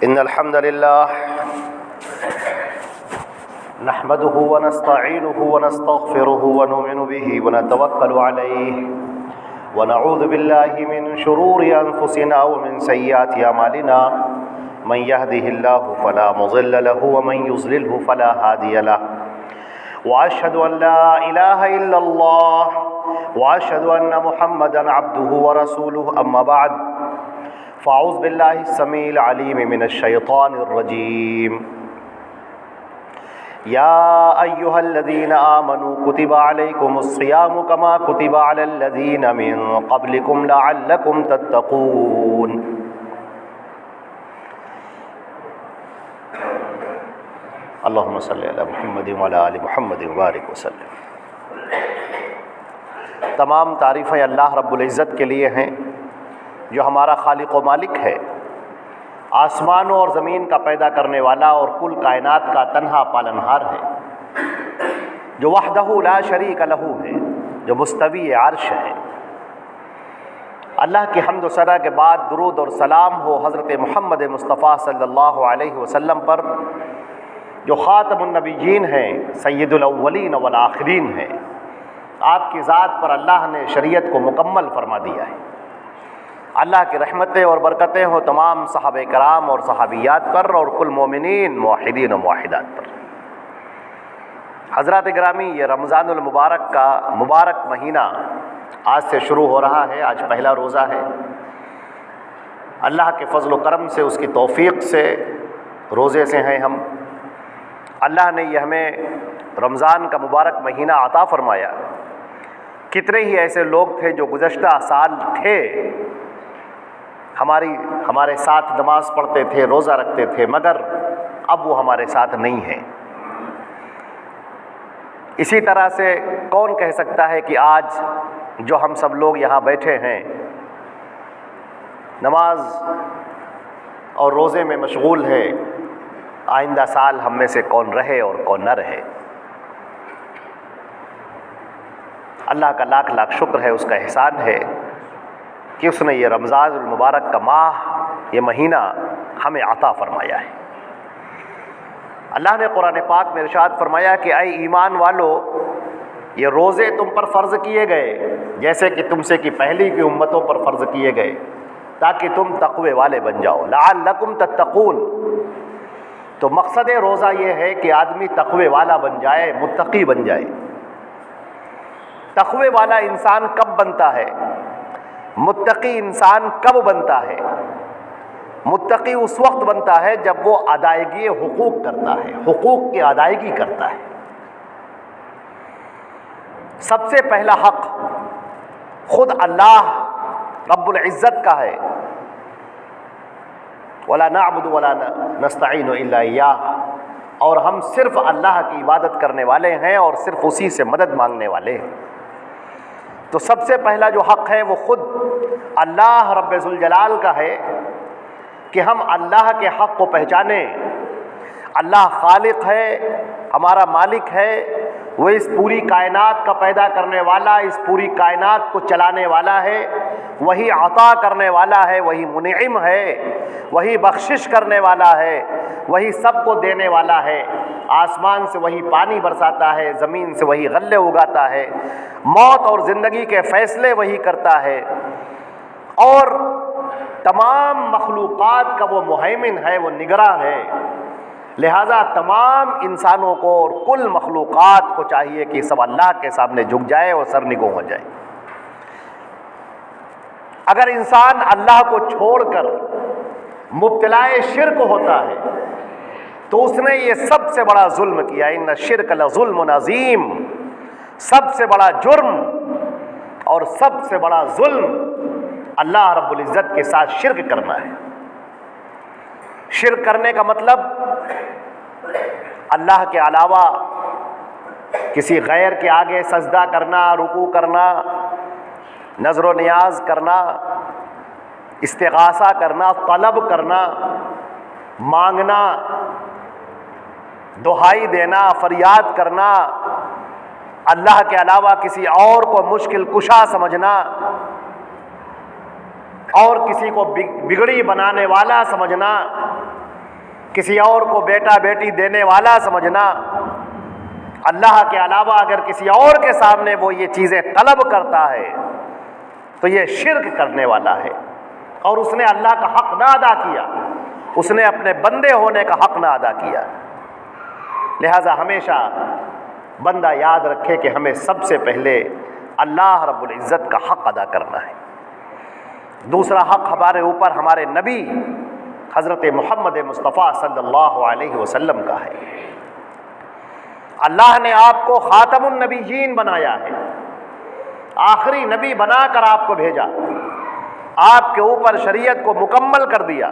إن الحمد لله نحمده ونستعينه ونستغفره ونؤمن به ونتوكل عليه ونعوذ بالله من شرور أنفسنا ومن سيئات أعمالنا من يهده الله فلا مضل له ومن يضلله فلا هادي له وأشهد أن لا إله إلا الله وأشهد أن محمدا عبده ورسوله أما بعد فأعوذ بالله السميع العليم من الشيطان الرجيم يا أيها الذين آمنوا كتب عليكم الصيام كما كتب على الذين من قبلكم لعلكم تتقون اللهم صل على محمد وعلى آل محمد وبارک وسلم۔ تمام تعریفیں اللہ رب العزت کے لیے ہیں جو ہمارا خالق و مالک ہے، آسمانوں اور زمین کا پیدا کرنے والا اور کل کائنات کا تنہا پالنہار ہے، جو وحدہ لا شریک لہ ہے، جو مستوی عرش ہے۔ اللہ کی حمد و ثنا کے بعد درود اور سلام ہو حضرت محمد مصطفیٰ صلی اللہ علیہ وسلم پر، جو خاتم النبیین ہیں، سید الاولین والآخرین ہیں۔ آپ کی ذات پر اللہ نے شریعت کو مکمل فرما دیا ہے۔ اللہ کی رحمتیں اور برکتیں ہوں تمام صحابہ کرام اور صحابیات پر اور کل مومنین موحدین و موحدات پر۔ حضرات گرامی، یہ رمضان المبارک کا مبارک مہینہ آج سے شروع ہو رہا ہے۔ آج پہلا روزہ ہے۔ اللہ کے فضل و کرم سے، اس کی توفیق سے روزے سے ہیں ہم۔ اللہ نے یہ ہمیں رمضان کا مبارک مہینہ عطا فرمایا۔ کتنے ہی ایسے لوگ تھے جو گزشتہ سال تھے، ہمارے ساتھ نماز پڑھتے تھے، روزہ رکھتے تھے، مگر اب وہ ہمارے ساتھ نہیں ہیں۔ اسی طرح سے کون کہہ سکتا ہے کہ آج جو ہم سب لوگ یہاں بیٹھے ہیں نماز اور روزے میں مشغول ہے، آئندہ سال ہم میں سے کون رہے اور کون نہ رہے؟ اللہ کا لاکھ لاکھ شکر ہے، اس کا احسان ہے کہ اس نے یہ رمضان المبارک کا ماہ، یہ مہینہ ہمیں عطا فرمایا ہے۔ اللہ نے قرآن پاک میں ارشاد فرمایا کہ اے ایمان والو، یہ روزے تم پر فرض کیے گئے جیسے کہ تم سے کی پہلی کی امتوں پر فرض کیے گئے، تاکہ تم تقوی والے بن جاؤ، لعلکم تتقون۔ تو مقصد روزہ یہ ہے کہ آدمی تقوی والا بن جائے، متقی بن جائے۔ تقوی والا انسان کب بنتا ہے؟ متقی انسان کب بنتا ہے؟ متقی اس وقت بنتا ہے جب وہ ادائیگی حقوق کرتا ہے، حقوق کی ادائیگی کرتا ہے۔ سب سے پہلا حق خود اللہ رب العزت کا ہے، وَلَا نَعْبُدُ وَلَا نَسْتَعِينُ إِلَّا إِيَّاهُ، اور ہم صرف اللہ کی عبادت کرنے والے ہیں اور صرف اسی سے مدد مانگنے والے ہیں۔ تو سب سے پہلا جو حق ہے وہ خود اللہ رب ذوالجلال کا ہے کہ ہم اللہ کے حق کو پہچانیں۔ اللہ خالق ہے، ہمارا مالک ہے، وہ اس پوری کائنات کا پیدا کرنے والا، اس پوری کائنات کو چلانے والا ہے، وہی عطا کرنے والا ہے، وہی منعم ہے، وہی بخشش کرنے والا ہے، وہی سب کو دینے والا ہے۔ آسمان سے وہی پانی برساتا ہے، زمین سے وہی غلے اگاتا ہے، موت اور زندگی کے فیصلے وہی کرتا ہے، اور تمام مخلوقات کا وہ مہیمن ہے، وہ نگراں ہے۔ لہٰذا تمام انسانوں کو اور کل مخلوقات کو چاہیے کہ سب اللہ کے سامنے جھک جائے اور سرنگوں ہو جائے۔ اگر انسان اللہ کو چھوڑ کر مبتلا شرک ہوتا ہے تو اس نے یہ سب سے بڑا ظلم کیا۔ ان الشرک لظلم عظیم، سب سے بڑا جرم اور سب سے بڑا ظلم اللہ رب العزت کے ساتھ شرک کرنا ہے۔ شرک کرنے کا مطلب اللہ کے علاوہ کسی غیر کے آگے سجدہ کرنا، رکوع کرنا، نظر و نیاز کرنا، استغاثہ کرنا، طلب کرنا، مانگنا، دہائی دینا، فریاد کرنا، اللہ کے علاوہ کسی اور کو مشکل کشا سمجھنا، اور کسی کو بگڑی بنانے والا سمجھنا، کسی اور کو بیٹا بیٹی دینے والا سمجھنا، اللہ کے علاوہ اگر کسی اور کے سامنے وہ یہ چیزیں طلب کرتا ہے تو یہ شرک کرنے والا ہے، اور اس نے اللہ کا حق نہ ادا کیا، اس نے اپنے بندے ہونے کا حق نہ ادا کیا۔ لہذا ہمیشہ بندہ یاد رکھے کہ ہمیں سب سے پہلے اللہ رب العزت کا حق ادا کرنا ہے۔ دوسرا حق ہمارے اوپر ہمارے نبی حضرت محمد مصطفیٰ صلی اللہ علیہ وسلم کا ہے۔ اللہ نے آپ کو خاتم النبیین بنایا ہے، آخری نبی بنا کر آپ کو بھیجا، آپ کے اوپر شریعت کو مکمل کر دیا۔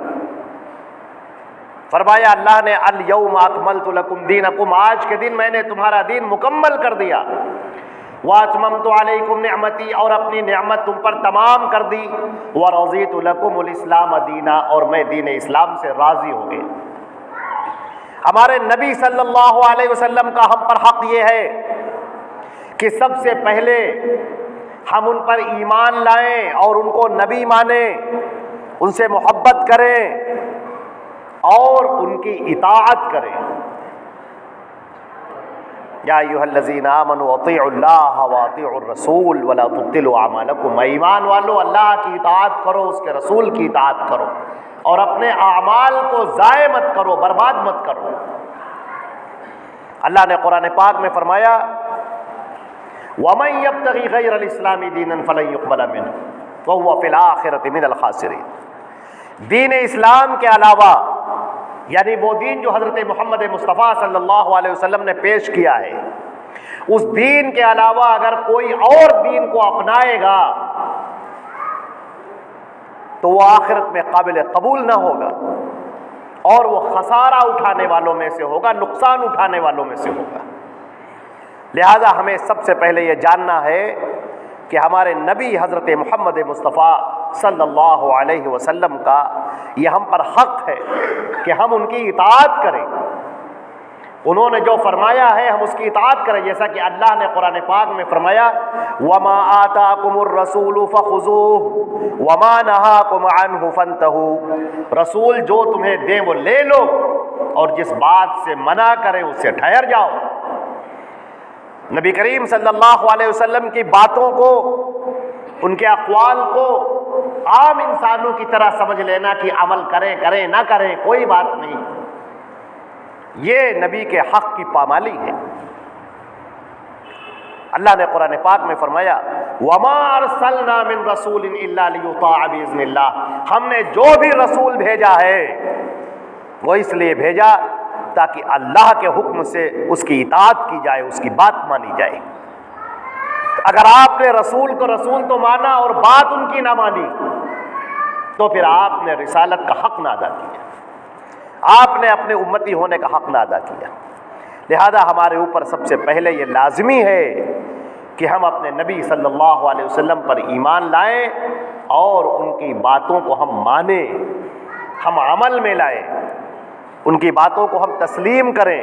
فرمایا اللہ نے الیوم اکملت لکم دینکم، آج کے دن میں نے تمہارا دین مکمل کر دیا۔ واتممت علیکم نعمتی، اور اپنی نعمت تم پر تمام کر دی۔ ورضیت لکم الاسلام دینا، اور میں دین اسلام سے راضی ہو گیا۔ ہمارے نبی صلی اللہ علیہ وسلم کا ہم پر حق یہ ہے کہ سب سے پہلے ہم ان پر ایمان لائیں اور ان کو نبی مانیں، ان سے محبت کریں اور ان کی اطاعت کریں۔ یا ایھا الذین آمنوا اطیعوا اللہ واطیعوا الرسول ولا تبطلوا اعمالکم، اے ایمان والو اللہ کی اطاعت کرو، اس کے رسول کی اطاعت کرو، اور اپنے اعمال کو ضائع مت کرو، برباد مت کرو۔ اللہ نے قرآن پاک میں فرمایا وَمَن يَبْتَغِ غَيْرَ الْإِسْلَامِ دِينًا فَلَن يُقْبَلَ مِنْهُ وَهُوَ فِي الْآخِرَةِ مِنَ الْخَاسِرِينَ۔ دین اسلام کے علاوہ، یعنی وہ دین جو حضرت محمد مصطفیٰ صلی اللہ علیہ وسلم نے پیش کیا ہے، اس دین کے علاوہ اگر کوئی اور دین کو اپنائے گا تو وہ آخرت میں قابل قبول نہ ہوگا، اور وہ خسارہ اٹھانے والوں میں سے ہوگا، نقصان اٹھانے والوں میں سے ہوگا۔ لہذا ہمیں سب سے پہلے یہ جاننا ہے کہ ہمارے نبی حضرت محمد مصطفیٰ صلی اللہ علیہ وسلم کا یہ ہم پر حق ہے کہ ہم ان کی اطاعت کریں، انہوں نے جو فرمایا ہے ہم اس کی اطاعت کریں، جیسا کہ اللہ نے قرآن پاک میں فرمایا وَمَا آتَاكُمُ الرَّسُولُ فَخُذُوهُ وَمَا نَهَاكُمْ عَنْهُ فَانْتَهُوا، رسول جو تمہیں دے وہ لے لو، اور جس بات سے منع کرے اس سے ٹھہر جاؤ۔ نبی کریم صلی اللہ علیہ وسلم کی باتوں کو، ان کے اقوال کو عام انسانوں کی طرح سمجھ لینا کہ عمل کریں نہ کریں کوئی بات نہیں، یہ نبی کے حق کی پامالی ہے۔ اللہ نے قرآن پاک میں فرمایا وَمَا أَرْسَلْنَا مِن رَسُولٍ إِلَّا لِيُطَاعَ بِإِذْنِ اللَّهِ، ہم نے جو بھی رسول بھیجا ہے وہ اس لیے بھیجا تاکہ اللہ کے حکم سے اس کی اطاعت کی جائے، اس کی بات مانی جائے۔ اگر آپ نے رسول کو رسول تو مانا اور بات ان کی نہ مانی تو پھر آپ نے رسالت کا حق نہ ادا کیا، آپ نے اپنے امتی ہونے کا حق نہ ادا کیا۔ لہذا ہمارے اوپر سب سے پہلے یہ لازمی ہے کہ ہم اپنے نبی صلی اللہ علیہ وسلم پر ایمان لائیں اور ان کی باتوں کو ہم مانیں، ہم عمل میں لائیں، ان کی باتوں کو ہم تسلیم کریں،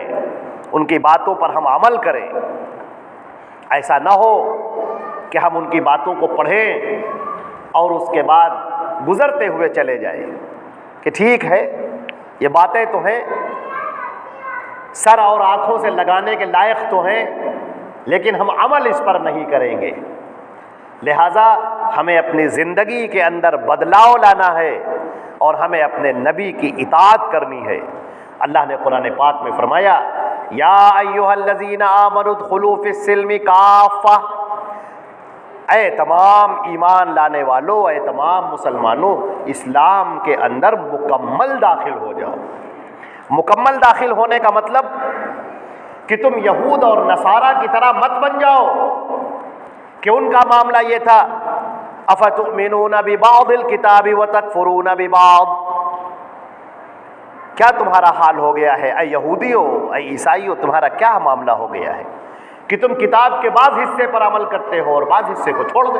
ان کی باتوں پر ہم عمل کریں۔ ایسا نہ ہو کہ ہم ان کی باتوں کو پڑھیں اور اس کے بعد گزرتے ہوئے چلے جائیں کہ ٹھیک ہے یہ باتیں تو ہیں، سر اور آنکھوں سے لگانے کے لائق تو ہیں، لیکن ہم عمل اس پر نہیں کریں گے۔ لہٰذا ہمیں اپنی زندگی کے اندر بدلاؤ لانا ہے اور ہمیں اپنے نبی کی اطاعت کرنی ہے۔ اللہ نے قرآن پاک میں فرمایا یا ایھا الذین آمنوا ادخلوا فی السلم کافہ، اے تمام ایمان لانے والو، اے تمام مسلمانوں، اسلام کے اندر مکمل داخل ہو جاؤ۔ مکمل داخل ہونے کا مطلب کہ تم یہود اور نصارہ کی طرح مت بن جاؤ کہ ان کا معاملہ یہ تھا افتؤمنون ببعض الکتاب وتکفرون ببعض، کیا تمہارا حال ہو گیا ہے اے یہودیو، اے عیسائیو، تمہارا کیا معاملہ ہو گیا ہے کہ تم کتاب کے بعض حصے پر عمل کرتے ہو اور بعض حصے کو چھوڑ دو۔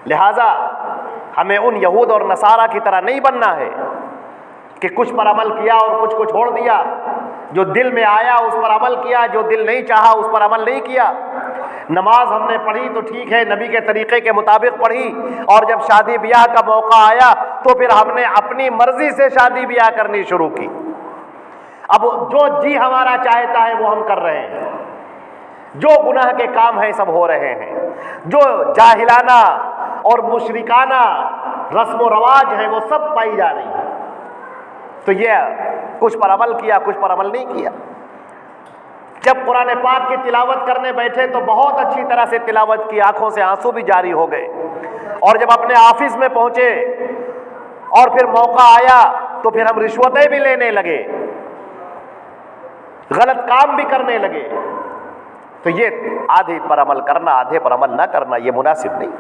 لہٰذا ہمیں ان یہود اور نصارہ کی طرح نہیں بننا ہے کہ کچھ پر عمل کیا اور کچھ کو چھوڑ دیا، جو دل میں آیا اس پر عمل کیا، جو دل نہیں چاہا اس پر عمل نہیں کیا۔ نماز ہم نے پڑھی تو ٹھیک ہے، نبی کے طریقے کے مطابق پڑھی، اور جب شادی بیاہ کا موقع آیا تو پھر ہم نے اپنی مرضی سے شادی بیاہ کرنی شروع کی۔ اب جو جی ہمارا چاہتا ہے وہ ہم کر رہے ہیں، جو گناہ کے کام ہیں سب ہو رہے ہیں، جو جاہلانہ اور مشرکانہ رسم و رواج ہیں وہ سب پائی جا رہی ہیں۔ تو یہ کچھ پر عمل کیا، کچھ پر عمل نہیں کیا۔ جب قرآن پاک کی تلاوت کرنے بیٹھے تو بہت اچھی طرح سے تلاوت کی، آنکھوں سے آنسو بھی جاری ہو گئے، اور جب اپنے آفس میں پہنچے اور پھر موقع آیا تو پھر ہم رشوتیں بھی لینے لگے، غلط کام بھی کرنے لگے۔ تو یہ آدھے پر عمل کرنا، آدھے پر عمل نہ کرنا، یہ مناسب نہیں۔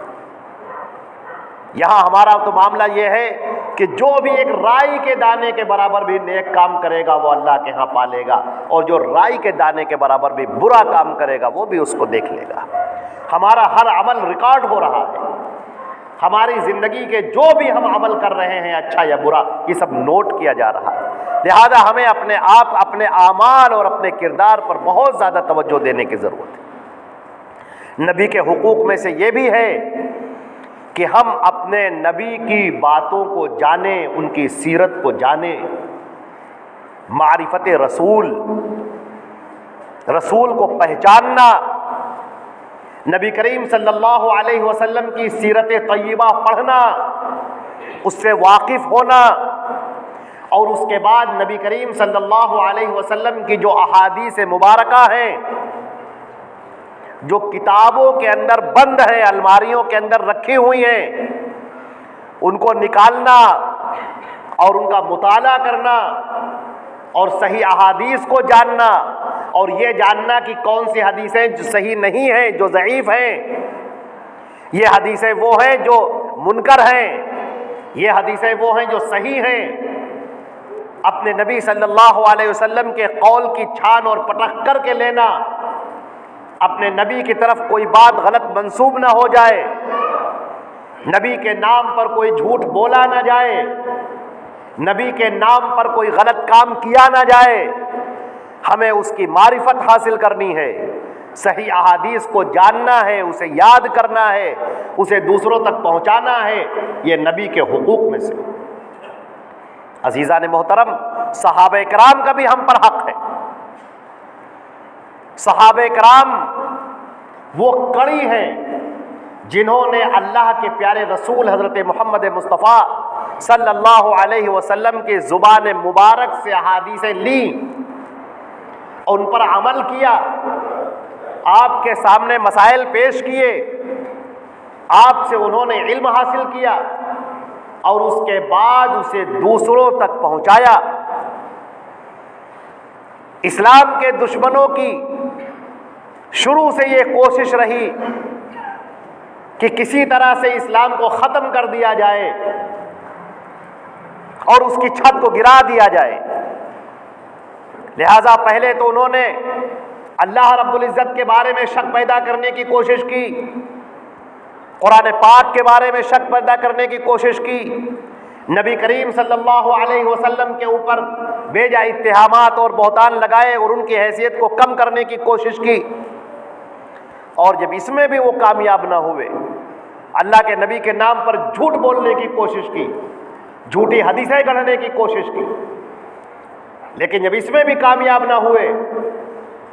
یہاں ہمارا تو معاملہ یہ ہے کہ جو بھی ایک رائی کے دانے کے برابر بھی نیک کام کرے گا وہ اللہ کے ہاں پالے گا، اور جو رائی کے دانے کے برابر بھی برا کام کرے گا وہ بھی اس کو دیکھ لے گا۔ ہمارا ہر عمل ریکارڈ ہو رہا ہے، ہماری زندگی کے جو بھی ہم عمل کر رہے ہیں اچھا یا برا یہ سب نوٹ کیا جا رہا ہے۔ لہذا ہمیں اپنے آپ، اپنے اعمال اور اپنے کردار پر بہت زیادہ توجہ دینے کی ضرورت ہے۔ نبی کے حقوق میں سے یہ بھی ہے کہ ہم اپنے نبی کی باتوں کو جانیں، ان کی سیرت کو جانیں، معرفت رسول، رسول کو پہچاننا، نبی کریم صلی اللہ علیہ وسلم کی سیرت طیبہ پڑھنا، اس سے واقف ہونا، اور اس کے بعد نبی کریم صلی اللہ علیہ وسلم کی جو احادیث مبارکہ ہیں، جو کتابوں کے اندر بند ہیں، الماریوں کے اندر رکھی ہوئی ہیں، ان کو نکالنا اور ان کا مطالعہ کرنا، اور صحیح احادیث کو جاننا، اور یہ جاننا کہ کون سی حدیثیں جو صحیح نہیں ہیں، جو ضعیف ہیں، یہ حدیثیں وہ ہیں جو منکر ہیں، یہ حدیثیں وہ ہیں جو صحیح ہیں۔ اپنے نبی صلی اللہ علیہ وسلم کے قول کی چھان اور پٹخ کر کے لینا، اپنے نبی کی طرف کوئی بات غلط منسوب نہ ہو جائے، نبی کے نام پر کوئی جھوٹ بولا نہ جائے، نبی کے نام پر کوئی غلط کام کیا نہ جائے۔ ہمیں اس کی معرفت حاصل کرنی ہے، صحیح احادیث کو جاننا ہے، اسے یاد کرنا ہے، اسے دوسروں تک پہنچانا ہے، یہ نبی کے حقوق میں سے۔ عزیزان محترم، صحابہ کرام کا بھی ہم پر حق ہے۔ صحابہ کرام وہ کڑی ہیں جنہوں نے اللہ کے پیارے رسول حضرت محمد مصطفیٰ صلی اللہ علیہ وسلم کی زبان مبارک سے احادیثیں لیں، ان پر عمل کیا، آپ کے سامنے مسائل پیش کیے، آپ سے انہوں نے علم حاصل کیا، اور اس کے بعد اسے دوسروں تک پہنچایا۔ اسلام کے دشمنوں کی شروع سے یہ کوشش رہی کہ کسی طرح سے اسلام کو ختم کر دیا جائے اور اس کی چھت کو گرا دیا جائے۔ لہذا پہلے تو انہوں نے اللہ رب العزت کے بارے میں شک پیدا کرنے کی کوشش کی، قرآن پاک کے بارے میں شک پیدا کرنے کی کوشش کی، نبی کریم صلی اللہ علیہ وسلم کے اوپر بے جا اتہامات اور بہتان لگائے اور ان کی حیثیت کو کم کرنے کی کوشش کی، اور جب اس میں بھی وہ کامیاب نہ ہوئے، اللہ کے نبی کے نام پر جھوٹ بولنے کی کوشش کی، جھوٹی حدیثیں گڑھنے کی کوشش کی، لیکن جب اس میں بھی کامیاب نہ ہوئے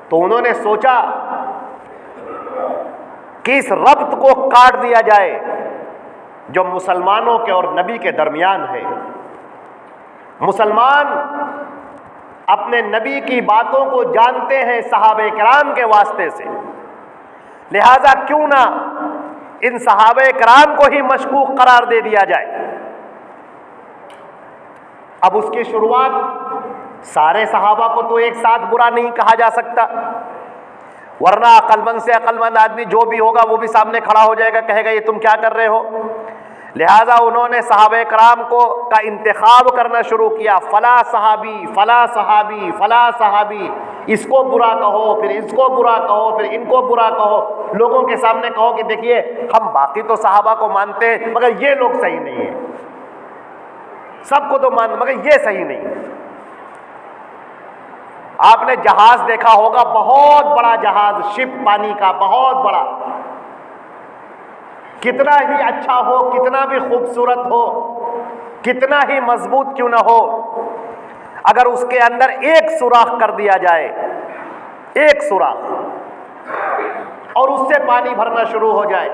تو انہوں نے سوچا کہ اس ربط کو کاٹ دیا جائے جو مسلمانوں کے اور نبی کے درمیان ہے۔ مسلمان اپنے نبی کی باتوں کو جانتے ہیں صحابہ کرام کے واسطے سے، لہذا کیوں نہ ان صحابہ کرام کو ہی مشکوک قرار دے دیا جائے۔ اب اس کی شروعات سارے صحابہ کو تو ایک ساتھ برا نہیں کہا جا سکتا، ورنہ عقل مند سے عقل مند آدمی جو بھی ہوگا وہ بھی سامنے کھڑا ہو جائے گا، کہے گا یہ تم کیا کر رہے ہو۔ لہذا انہوں نے صحابہ کرام کا انتخاب کرنا شروع کیا، فلاں صحابی، فلاں صحابی، فلاں صحابی، اس کو برا کہو، پھر اس کو برا کہو، پھر ان کو برا کہو، لوگوں کے سامنے کہو کہ دیکھیے ہم باقی تو صحابہ کو مانتے ہیں مگر یہ لوگ صحیح نہیں ہیں، سب کو تو مان مگر یہ صحیح نہیں ہے۔ آپ نے جہاز دیکھا ہوگا، بہت بڑا جہاز، شپ پانی کا بہت بڑا، کتنا ہی اچھا ہو، کتنا بھی خوبصورت ہو، کتنا ہی مضبوط کیوں نہ ہو، اگر اس کے اندر ایک سوراخ کر دیا جائے، ایک سوراخ، اور اس سے پانی بھرنا شروع ہو جائے،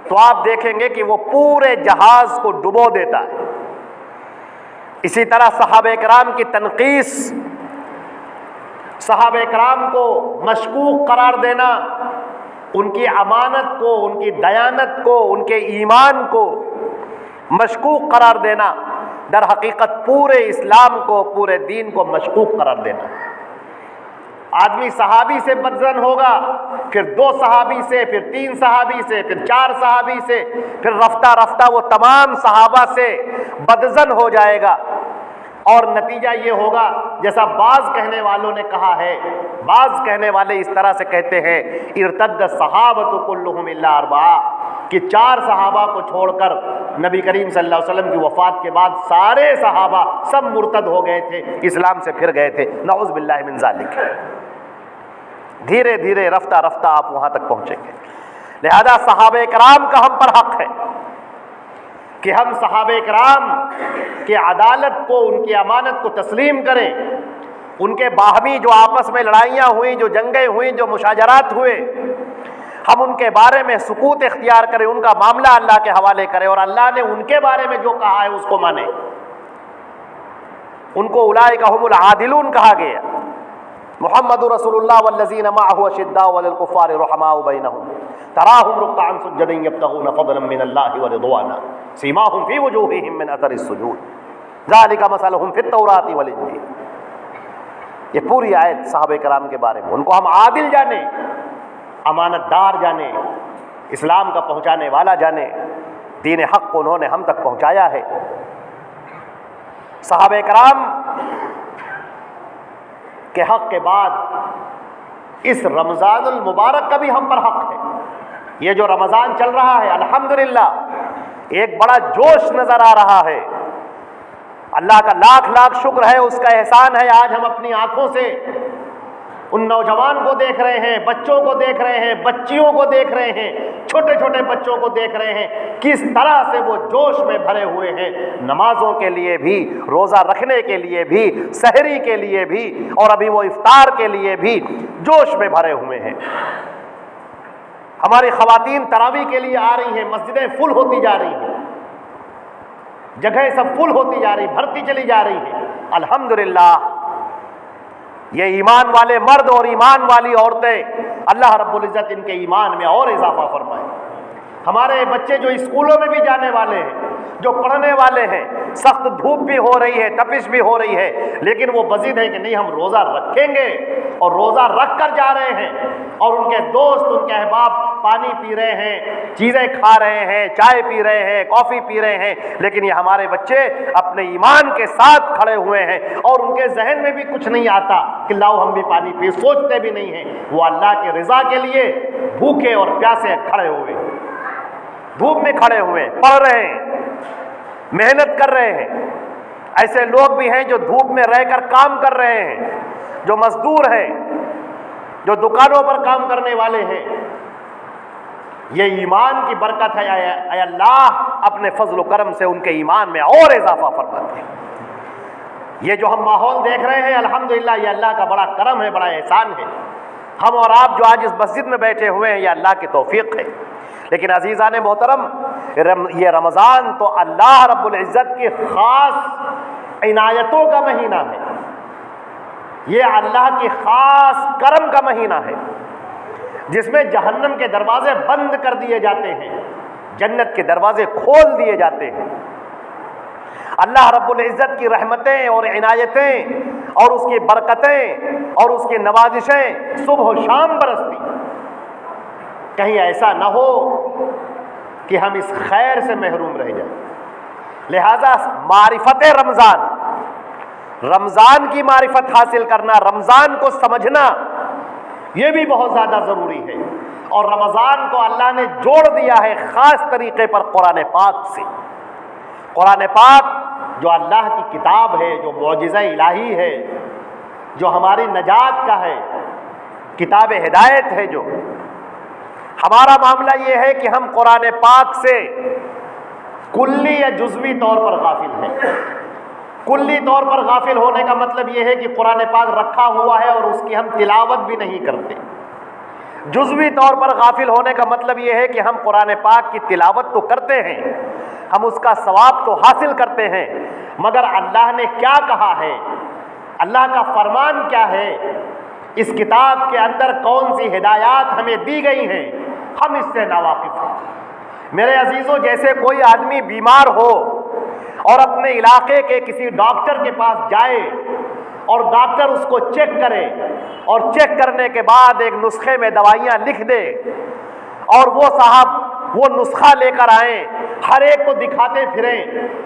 تو آپ دیکھیں گے کہ وہ پورے جہاز کو ڈبو دیتا ہے۔ اسی طرح صحابہ کرام کی تنقیس، صحابہ کرام کو مشکوک قرار دینا، ان کی امانت کو، ان کی دیانت کو، ان کے ایمان کو مشکوک قرار دینا، در حقیقت پورے اسلام کو، پورے دین کو مشکوک قرار دینا۔ آدمی صحابی سے بدظن ہوگا، پھر 2 صحابی سے، پھر 3 صحابی سے، پھر 4 صحابی سے، پھر رفتہ رفتہ وہ تمام صحابہ سے بدظن ہو جائے گا، اور نتیجہ یہ ہوگا جیسا بعض کہنے والوں نے کہا ہے، بعض کہنے والے اس طرح سے کہتے ہیں، ارتد الصحابۃ کلھم الا 4، کہ 4 صحابہ کو چھوڑ کر نبی کریم صلی اللہ علیہ وسلم کی وفات کے بعد سارے صحابہ سب مرتد ہو گئے تھے، اسلام سے پھر گئے تھے، نعوذ باللہ من ذالک۔ دھیرے دھیرے رفتہ رفتہ آپ وہاں تک پہنچیں گے۔ لہذا صحابہ کرام کا ہم پر حق ہے کہ ہم صحابہ کرام کی عدالت کو، ان کی امانت کو تسلیم کریں، ان کے باہمی جو آپس میں لڑائیاں ہوئیں، جو جنگیں ہوئیں، جو مشاجرات ہوئے، ہم ان کے بارے میں سکوت اختیار کریں، ان کا معاملہ اللہ کے حوالے کریں، اور اللہ نے ان کے بارے میں جو کہا ہے اس کو مانیں۔ ان کو اولئک ھم العادلون کہا گیا۔ محمد رسول اللہ والذین معہ اشداء علی الکفار رحماء بینہم تراہم رکعا سجدا یبتغون فضلا من اللہ ورضوانا سیماہم فی وجوہہم من اثر السجود ذلک مثلہم فی التوراۃ والانجیل۔ یہ پوری آیت صحابہ کرام کے بارے میں، ان کو ہم عادل جانیں، امانت دار جانیں، اسلام کا پہنچانے والا جانیں، دین حق کو انہوں نے ہم تک پہنچایا ہے۔ صحابہ کرام کے حق کے بعد اس رمضان المبارک کا بھی ہم پر حق ہے۔ یہ جو رمضان چل رہا ہے، الحمدللہ ایک بڑا جوش نظر آ رہا ہے، اللہ کا لاکھ لاکھ شکر ہے، اس کا احسان ہے، آج ہم اپنی آنکھوں سے ان نوجوان کو دیکھ رہے ہیں، بچوں کو دیکھ رہے ہیں، بچیوں کو دیکھ رہے ہیں، چھوٹے چھوٹے بچوں کو دیکھ رہے ہیں، کس طرح سے وہ جوش میں بھرے ہوئے ہیں، نمازوں کے لیے بھی، روزہ رکھنے کے لیے بھی، سحری کے لیے بھی، اور ابھی وہ افطار کے لیے بھی جوش میں بھرے ہوئے ہیں۔ ہماری خواتین تراویح کے لیے آ رہی ہیں، مسجدیں فل ہوتی جا رہی ہیں، جگہیں سب فل ہوتی جا رہی، بھرتی چلی جا رہی ہیں، الحمدللہ۔ یہ ایمان والے مرد اور ایمان والی عورتیں، اللہ رب العزت ان کے ایمان میں اور اضافہ فرمائے۔ ہمارے بچے جو اسکولوں میں بھی جانے والے ہیں، جو پڑھنے والے ہیں، سخت دھوپ بھی ہو رہی ہے، تپش بھی ہو رہی ہے، لیکن وہ بضد ہیں کہ نہیں ہم روزہ رکھیں گے، اور روزہ رکھ کر جا رہے ہیں، اور ان کے دوست، ان کے احباب پانی پی رہے ہیں، چیزیں کھا رہے ہیں، چائے پی رہے ہیں، کافی پی رہے ہیں، لیکن یہ ہمارے بچے اپنے ایمان کے ساتھ کھڑے ہوئے ہیں، اور ان کے ذہن میں بھی کچھ نہیں آتا کہ لاؤ ہم بھی پانی پی، سوچتے بھی نہیں ہیں، وہ اللہ کی رضا کے لیے بھوکے اور پیاسے کھڑے ہوئے، دھوپ میں کھڑے ہوئے، پڑھ رہے ہیں، محنت کر رہے ہیں۔ ایسے لوگ بھی ہیں جو دھوپ میں رہ کر کام کر رہے ہیں، جو مزدور ہیں، جو دکانوں پر کام کرنے والے ہیں۔ یہ ایمان کی برکت ہے، اے اللہ اپنے فضل و کرم سے ان کے ایمان میں اور اضافہ فرماتے ہیں۔ یہ جو ہم ماحول دیکھ رہے ہیں، الحمدللہ یہ اللہ کا بڑا کرم ہے، بڑا احسان ہے۔ ہم اور آپ جو آج اس مسجد میں بیٹھے ہوئے ہیں، یہ اللہ کی توفیق ہے۔ لیکن عزیزان محترم، یہ رمضان تو اللہ رب العزت کی خاص عنایتوں کا مہینہ ہے، یہ اللہ کی خاص کرم کا مہینہ ہے، جس میں جہنم کے دروازے بند کر دیے جاتے ہیں، جنت کے دروازے کھول دیے جاتے ہیں۔ اللہ رب العزت کی رحمتیں اور عنایتیں اور اس کی برکتیں اور اس کی نوازشیں صبح و شام برستی۔ کہیں ایسا نہ ہو کہ ہم اس خیر سے محروم رہ جائیں۔ لہذا معرفت رمضان، رمضان کی معرفت حاصل کرنا، رمضان کو سمجھنا، یہ بھی بہت زیادہ ضروری ہے۔ اور رمضان کو اللہ نے جوڑ دیا ہے خاص طریقے پر قرآن پاک سے۔ قرآن پاک جو اللہ کی کتاب ہے، جو معجزہ الہی ہے، جو ہماری نجات کا ہے، کتاب ہدایت ہے جو. ہمارا معاملہ یہ ہے کہ ہم قرآن پاک سے کلی یا جزوی طور پر غافل ہیں. کلی طور پر غافل ہونے کا مطلب یہ ہے کہ قرآن پاک رکھا ہوا ہے اور اس کی ہم تلاوت بھی نہیں کرتے. جزوی طور پر غافل ہونے کا مطلب یہ ہے کہ ہم قرآن پاک کی تلاوت تو کرتے ہیں، ہم اس کا ثواب تو حاصل کرتے ہیں، مگر اللہ نے کیا کہا ہے، اللہ کا فرمان کیا ہے، اس کتاب کے اندر کون سی ہدایات ہمیں دی گئی ہیں، ہم اس سے ناواقف ہیں. میرے عزیزوں، جیسے کوئی آدمی بیمار ہو اور اپنے علاقے کے کسی ڈاکٹر کے پاس جائے اور ڈاکٹر اس کو چیک کرے اور چیک کرنے کے بعد ایک نسخے میں دوائیاں لکھ دے اور وہ صاحب وہ نسخہ لے کر آئیں، ہر ایک کو دکھاتے پھریں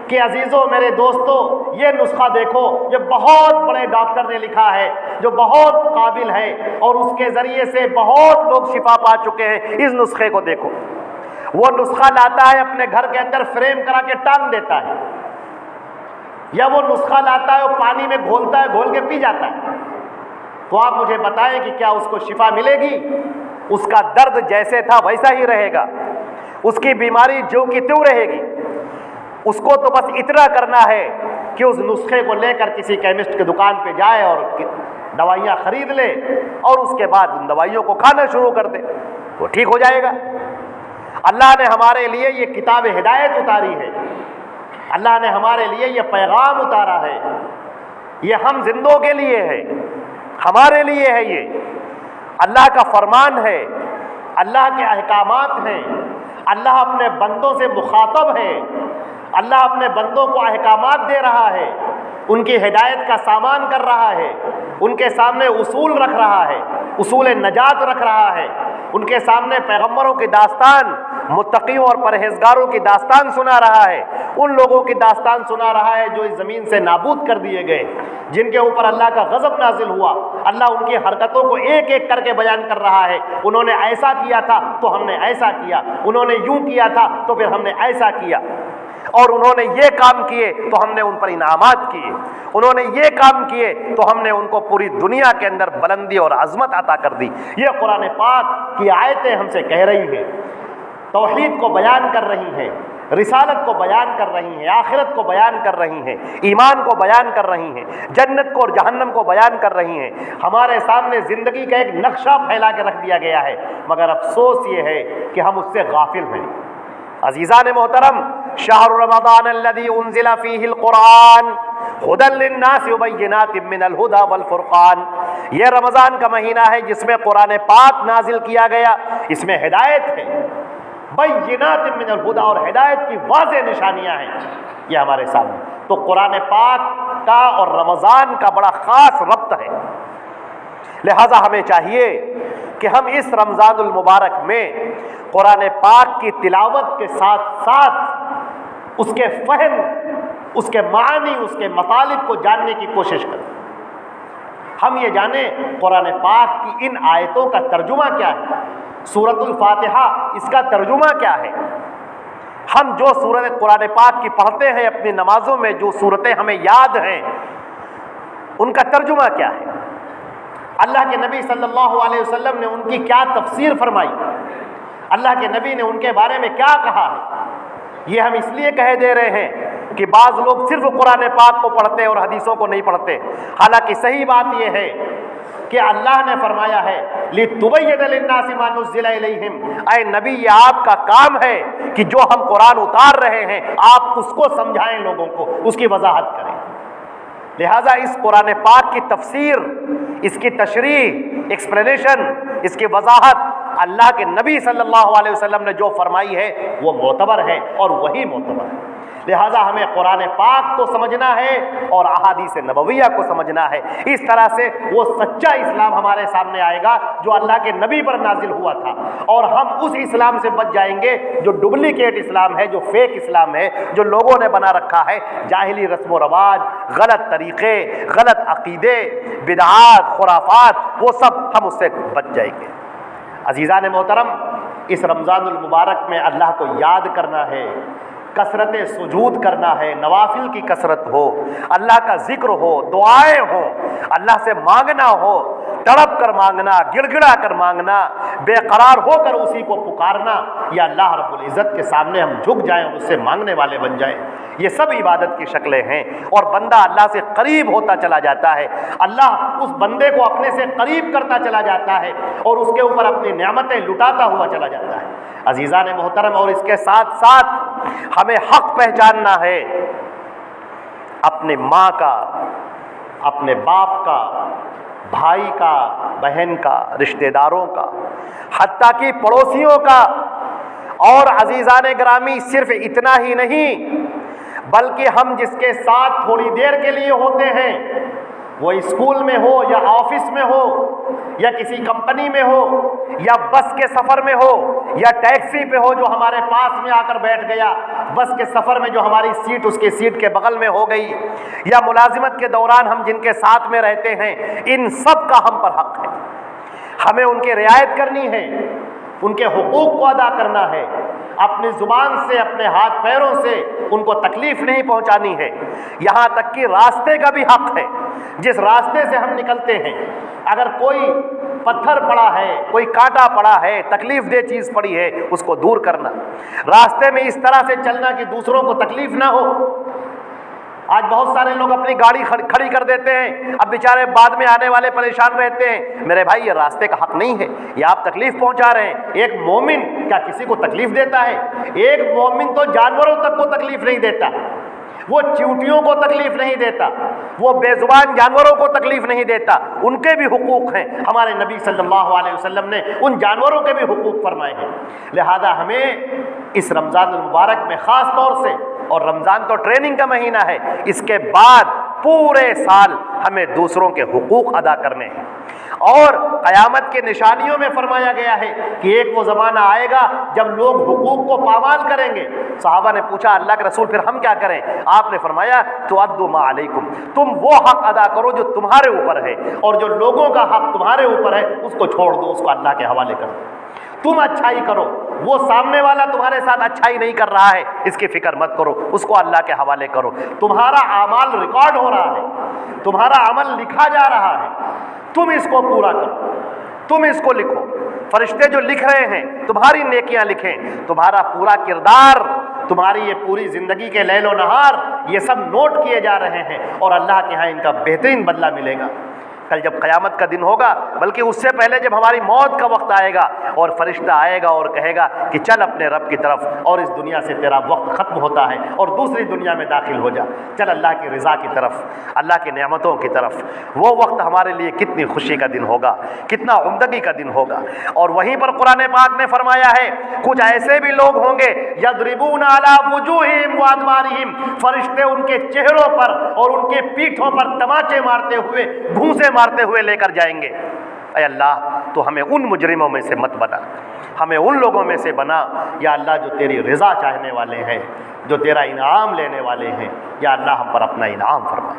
کہ عزیزوں میرے دوستوں یہ نسخہ دیکھو، یہ بہت بڑے ڈاکٹر نے لکھا ہے جو بہت قابل ہے اور اس کے ذریعے سے بہت لوگ شفا پا چکے ہیں، اس نسخے کو دیکھو. وہ نسخہ لاتا ہے اپنے گھر کے اندر فریم کرا کے ٹانگ دیتا ہے، یا وہ نسخہ لاتا ہے اور پانی میں گھولتا ہے، گھول کے پی جاتا ہے. تو آپ مجھے بتائیں کہ کیا اس کو شفا ملے گی؟ اس کا درد جیسے تھا ویسا ہی رہے گا، اس کی بیماری جو کی تیوں رہے گی. اس کو تو بس اتنا کرنا ہے کہ اس نسخے کو لے کر کسی کیمسٹ کی دکان پہ جائے اور دوائیاں خرید لے اور اس کے بعد ان دوائیوں کو کھانا شروع کر دے، وہ ٹھیک ہو جائے گا. اللہ نے ہمارے لیے یہ کتاب ہدایت اتاری ہے، اللہ نے ہمارے لیے یہ پیغام اتارا ہے، یہ ہم زندوں کے لیے ہے، ہمارے لیے ہے. یہ اللہ کا فرمان ہے، اللہ کے احکامات ہیں، اللہ اپنے بندوں سے مخاطب ہے، اللہ اپنے بندوں کو احکامات دے رہا ہے، ان کی ہدایت کا سامان کر رہا ہے، ان کے سامنے اصول رکھ رہا ہے، اصول نجات رکھ رہا ہے، ان کے سامنے پیغمبروں کی داستان، متقیوں اور پرہیزگاروں کی داستان سنا رہا ہے، ان لوگوں کی داستان سنا رہا ہے جو اس زمین سے نابود کر دیے گئے، جن کے اوپر اللہ کا غضب نازل ہوا. اللہ ان کی حرکتوں کو ایک ایک کر کے بیان کر رہا ہے. انہوں نے ایسا کیا تھا تو ہم نے ایسا کیا، انہوں نے یوں کیا تھا تو پھر ہم نے ایسا کیا، اور انہوں نے یہ کام کیے تو ہم نے ان پر انعامات کیے، انہوں نے یہ کام کیے تو ہم نے ان کو پوری دنیا کے اندر بلندی اور عظمت عطا کر دی. یہ قرآن پاک کی آیتیں ہم سے کہہ رہی ہیں، توحید کو بیان کر رہی ہیں، رسالت کو بیان کر رہی ہیں، آخرت کو بیان کر رہی ہیں، ایمان کو بیان کر رہی ہیں، جنت کو اور جہنم کو بیان کر رہی ہیں. ہمارے سامنے زندگی کا ایک نقشہ پھیلا کے رکھ دیا گیا ہے، مگر افسوس یہ ہے کہ ہم اس سے غافل ہیں. عزیزان محترم، شہر رمضان الذی انزل فیہ القرآن ھدی للناس وبینات من الھدی والفرقان. یہ رمضان کا مہینہ ہے جس میں قرآن پاک نازل کیا گیا، اس میں ہدایت ہے، بینات من الھدی، اور ہدایت کی واضح نشانیاں ہیں یہ ہمارے سامنے. تو قرآن پاک کا اور رمضان کا بڑا خاص ربط ہے. لہذا ہمیں چاہیے کہ ہم اس رمضان المبارک میں قرآن پاک کی تلاوت کے ساتھ ساتھ اس کے فہم، اس کے معنی، اس کے مطالب کو جاننے کی کوشش کریں. ہم یہ جانیں قرآن پاک کی ان آیتوں کا ترجمہ کیا ہے، سورۃ الفاتحہ اس کا ترجمہ کیا ہے. ہم جو سورۃ قرآن پاک کی پڑھتے ہیں اپنی نمازوں میں، جو صورتیں ہمیں یاد ہیں، ان کا ترجمہ کیا ہے، اللہ کے نبی صلی اللہ علیہ وسلم نے ان کی کیا تفسیر فرمائی، اللہ کے نبی نے ان کے بارے میں کیا کہا ہے. یہ ہم اس لیے کہہ دے رہے ہیں کہ بعض لوگ صرف قرآن پاک کو پڑھتے ہیں اور حدیثوں کو نہیں پڑھتے، حالانکہ صحیح بات یہ ہے کہ اللہ نے فرمایا ہے لِتُبَيِّنَ لِلنَّاسِ مَا نُزِّلَ إِلَيْهِمْ. اے نبی، یہ آپ کا کام ہے کہ جو ہم قرآن اتار رہے ہیں آپ اس کو سمجھائیں، لوگوں کو اس کی وضاحت کریں. لہٰذا اس قرآن پاک کی تفسیر، اس کی تشریح، ایکسپلینیشن، اس کی وضاحت اللہ کے نبی صلی اللہ علیہ وسلم نے جو فرمائی ہے وہ معتبر ہے اور وہی معتبر ہے. لہٰذا ہمیں قرآن پاک کو سمجھنا ہے اور احادیث نبویہ کو سمجھنا ہے. اس طرح سے وہ سچا اسلام ہمارے سامنے آئے گا جو اللہ کے نبی پر نازل ہوا تھا، اور ہم اس اسلام سے بچ جائیں گے جو ڈپلیکیٹ اسلام ہے، جو فیک اسلام ہے، جو لوگوں نے بنا رکھا ہے، جاہلی رسم و رواج، غلط طریقے، غلط عقیدے، بدعات، خرافات، وہ سب ہم اس سے بچ جائیں گے. عزیزان محترم، اس رمضان المبارک میں اللہ کو یاد کرنا ہے، کثرت سجود کرنا ہے، نوافل کی کثرت ہو، اللہ کا ذکر ہو، دعائیں ہوں، اللہ سے مانگنا ہو، تڑپ کر مانگنا، گڑ گڑا کر مانگنا، بے قرار ہو کر اسی کو پکارنا، یا اللہ رب العزت کے سامنے ہم جھک جائیں اور اس سے مانگنے والے بن جائیں، یہ سب عبادت کی شکلیں ہیں۔ اور بندہ اللہ سے قریب ہوتا چلا جاتا ہے، اللہ اس بندے کو اپنے سے قریب کرتا چلا جاتا ہے اور اس کے اوپر اپنی نعمتیں لٹاتا ہوا چلا جاتا ہے۔ عزیزان محترم، اور اس کے ساتھ ساتھ ہمیں حق پہچاننا ہے، اپنے ماں کا، اپنے باپ کا، بھائی کا، بہن کا، رشتہ داروں کا، حتیٰ کہ پڑوسیوں کا۔ اور عزیزان گرامی، صرف اتنا ہی نہیں بلکہ ہم جس کے ساتھ تھوڑی دیر کے لیے ہوتے ہیں، وہ اسکول میں ہو یا آفس میں ہو یا کسی کمپنی میں ہو یا بس کے سفر میں ہو یا ٹیکسی پہ ہو جو ہمارے پاس میں آ کر بیٹھ گیا، بس کے سفر میں جو ہماری سیٹ اس کی سیٹ کے بغل میں ہو گئی، یا ملازمت کے دوران ہم جن کے ساتھ میں رہتے ہیں، ان سب کا ہم پر حق ہے۔ ہمیں ان کی رعایت کرنی ہے، ان کے حقوق کو ادا کرنا ہے، اپنی زبان سے، اپنے ہاتھ پیروں سے ان کو تکلیف نہیں پہنچانی ہے، یہاں تک کہ راستے کا بھی حق ہے۔ جس راستے سے ہم نکلتے ہیں، اگر کوئی پتھر پڑا ہے، کوئی کانٹا پڑا ہے، تکلیف دہ چیز پڑی ہے، اس کو دور کرنا، راستے میں اس طرح سے چلنا کہ دوسروں کو تکلیف نہ ہو۔ آج بہت سارے لوگ اپنی گاڑی کھڑی کر دیتے ہیں، اب بیچارے بعد میں آنے والے پریشان رہتے ہیں۔ میرے بھائی، یہ راستے کا حق نہیں ہے، یہ آپ تکلیف پہنچا رہے ہیں۔ ایک مومن کیا کسی کو تکلیف دیتا ہے؟ ایک مومن تو جانوروں تک کو تکلیف نہیں دیتا، وہ چیونٹیوں کو تکلیف نہیں دیتا، وہ بے زبان جانوروں کو تکلیف نہیں دیتا، ان کے بھی حقوق ہیں۔ ہمارے نبی صلی اللہ علیہ وسلم نے ان جانوروں کے بھی حقوق فرمائے ہیں۔ لہذا ہمیں اس رمضان المبارک میں خاص طور سے، اور رمضان تو ٹریننگ کا مہینہ ہے، اس کے بعد پورے سال ہمیں دوسروں کے حقوق ادا کرنے ہیں۔ اور قیامت کے نشانیوں میں فرمایا گیا ہے کہ ایک وہ زمانہ آئے گا جب لوگ حقوق کو پامال کریں گے۔ صحابہ نے پوچھا، اللہ کے رسول پھر ہم کیا کریں؟ آپ نے فرمایا، تؤدوا ما علیکم، تم وہ حق ادا کرو جو تمہارے اوپر ہے، اور جو لوگوں کا حق تمہارے اوپر ہے اس کو چھوڑ دو، اس کو اللہ کے حوالے کر دو۔ تم اچھائی کرو، وہ سامنے والا تمہارے ساتھ اچھائی نہیں کر رہا ہے، اس کی فکر مت کرو، اس کو اللہ کے حوالے کرو۔ تمہارا اعمال ریکارڈ ہو رہا ہے، تمہارا عمل لکھا جا رہا ہے، تم اس کو پورا کرو، تم اس کو لکھو۔ فرشتے جو لکھ رہے ہیں تمہاری نیکیاں لکھیں، تمہارا پورا کردار، تمہاری یہ پوری زندگی کے لیل و نہار، یہ سب نوٹ کیے جا رہے ہیں، اور اللہ کے ہاں ان کا بہترین بدلہ ملے گا۔ کل جب قیامت کا دن ہوگا، بلکہ اس سے پہلے جب ہماری موت کا وقت آئے گا اور فرشتہ آئے گا اور کہے گا کہ چل اپنے رب کی طرف، اور اس دنیا سے تیرا وقت ختم ہوتا ہے اور دوسری دنیا میں داخل ہو جا، چل اللہ کی رضا کی طرف، اللہ کی نعمتوں کی طرف، وہ وقت ہمارے لیے کتنی خوشی کا دن ہوگا، کتنا عمدگی کا دن ہوگا۔ اور وہیں پر قرآن پاک نے فرمایا ہے، کچھ ایسے بھی لوگ ہوں گے یضربون علی وجوہہم وادبارہم، فرشتے ان کے چہروں پر اور ان کے پیٹھوں پر تماچے مارتے ہوئے، گھونسے مارتے ہوئے لے کر جائیں گے۔ اے اللہ، تو ہمیں ان مجرموں میں سے مت بنا، ہمیں ان لوگوں میں سے بنا یا اللہ جو تیری رضا چاہنے والے ہیں، جو تیرا انعام لینے والے ہیں۔ یا اللہ ہم پر اپنا انعام فرما۔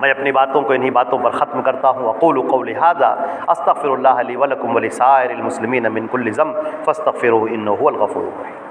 میں اپنی باتوں کو انہی باتوں پر ختم کرتا ہوں۔ اقول قولی ھذا استغفر اللہ لی ولکم ولسائر المسلمین من کل ذنب فاستغفروہ انہ ھو الغفور الرحیم۔